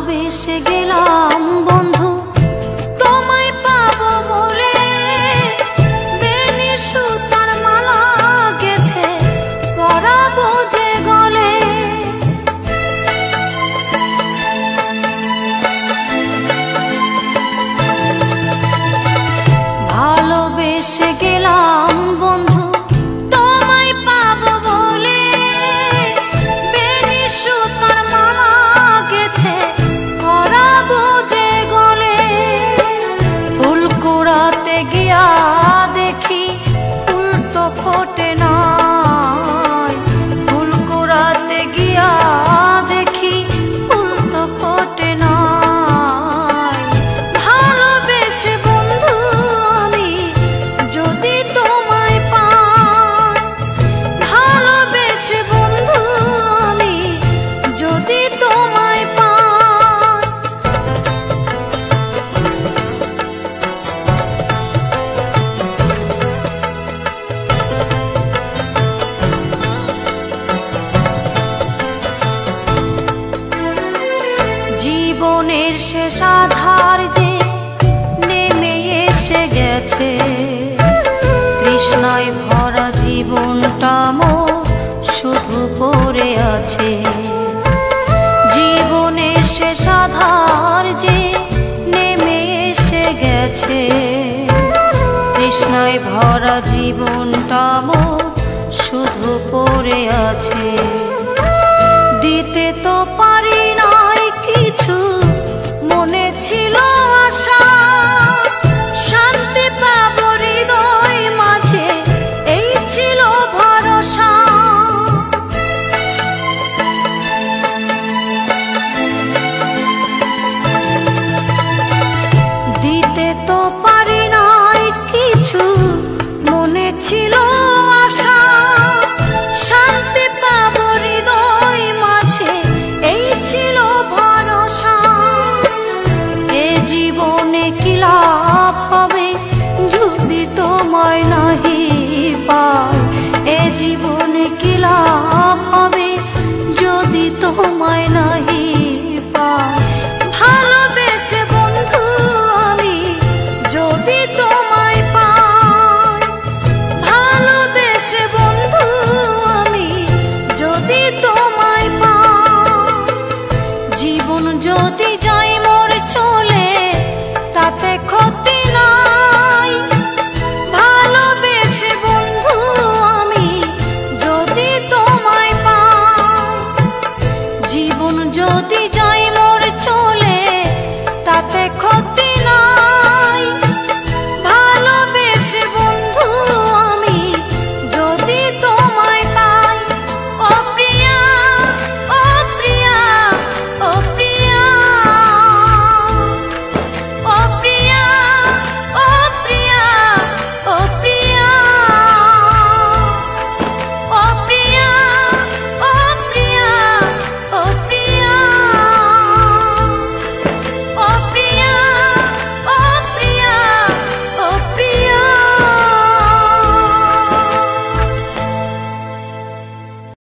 ভালোবেসে গেলাম বন্ধু তোমায় পাবো বলে, বেনি সুতার মালা গেঁথে পরাবো যে গলে। ভালোবেসে গেলাম বন্ধু তোমায় পাবো বলে, বেনি সুতার মালা গেঁথে পরাবো যে গলে। ফুল কুড়াতে গিয়া দেখি ফুল তো ফোটে নাই, ফুল কুড়াতে গিয়া দেখি ফুল তো ফোটে নাই। ভালোবেসে বন্ধু আমি যদি তোমায় পাই, ভালোবেসে বন্ধু আমি যদি তোমায় পাই। জীবনের শেষ আধার যে নেমে এসে গেছে, তৃষ্ণায় ভরা জীবনটা মোর শুধু পড়ে আছে। জীবনের শেষ আধার যে নেমে এসে গেছে, তৃষ্ণায় ভরা জীবনটা মোর শুধু পড়ে আছে। দিতে তো পারি নাই কিছু, মনে ছিল আশা শান্তি পাবো হৃদয় মাঝে, এই ছিল ভরসা। দিতে তো পারি নাই কিছু, মনে ছিল আশা শান্তি পাবো হৃদয় মাঝে, এই ছিল ভরসা। এ জীবনে কি লাভ হবে যদি তোমায় নাহি পাই, এ জীবনে কি লাভ হবে যদি তোমায় নাহি পাই। ভালোবেসে বন্ধু আমি যদি তোমায় পাই, ভালোবেসে বন্ধু আমি যদি তোমায় পাই। জীবন যদি যাই মোর চলে তাতে ক্ষতি নাই, ভালোবেসে বন্ধু আমি যদি তোমায় পাই। জীবন যদি